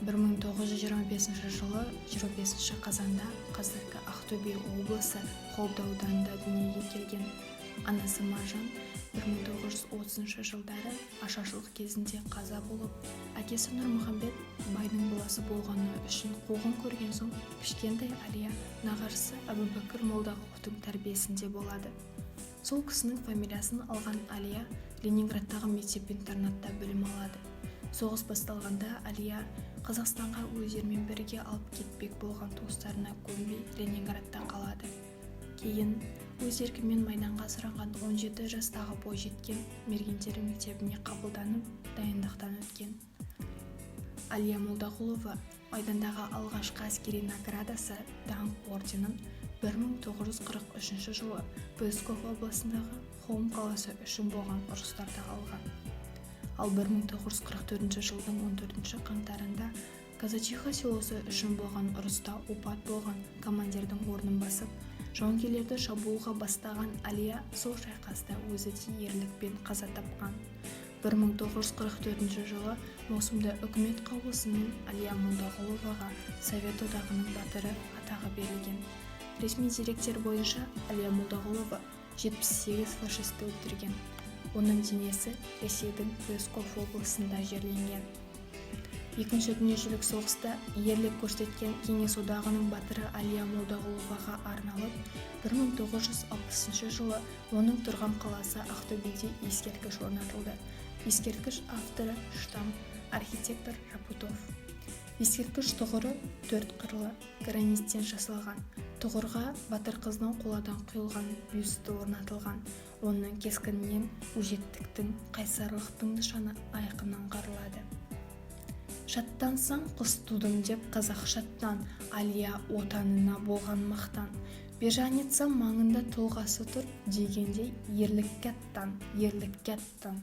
1925 жылы 25 қазанда қазіргі Ақтөбе облысы Қобда ауданында дүниеге келген. Анасы Маржан 1930 жылдары ашаршылық кезінде қаза болып, әкесі Нұрмұхамбет байдың баласы болғаны үшін қуғын көрген соң кішкентай Алия нағашысы Әбубәкір Молдағұловтың тәрбиесінде болады. Сол кісінің фамилиясын алған Алия Ленинградтағы мектеп-интернатта білім алады. Соғыс басталғанда Алия Қазақстанға өздерімен бірге алып кетпек болған туыстарына көнбей Ленинградта қалады. Кейін өз еркімен майданға сұранған 17 жастағы бойжеткен мергендер мектебіне қабылданып, дайындықтан өткен. Алия Молдағұлова майдандағы алғашқы әскери наградасы даңқ орденін 1943 жылы Псков облысындағы Хом қаласы үшін болған ұрыстарда алған. Ал 1944 жылдың 14 қаңтарында Казачиха селосы үшін болған ұрыста опат болған командирдің орнын басып, жауынгерлерді шабуылға бастаған Алия сол шайқаста өзі де ерлікпен қаза тапқан. 1944 жылы маусымда үкімет қаулысымен Алия Молдағұловаға Совет одағының батыры атағы берілген. Ресми деректер бойынша Алия Молдағұлова 78 фашисті өлтірген. Оның денесі Ресейдің Псков облысында жерленген. Екінші дүниежүзілік соғыста ерлік көрсеткен Кеңес одағының батыры Алия Молдағұловаға арналып, 1960 жылы оның тұрған қаласы Ақтөбеде ескерткіш орнатылды. Ескерткіш авторы штамп архитектор Рапутов. Ескерткіш тұғыры 4 қырлы граниттен жасалған. Тұғырға батыр қыздың қоладан құйылған бюсті орнатылған. Оның кескінінен өжеттіктің, қайсарлықтың нышаны айқын аңғарылады. Шаттансаң құс тудым деп қазақ шаттан, Алия отанына болған мақтан. Бержанецам маңында тұлғасы тұр дегендей ерлікке аттан, ерлікке аттан.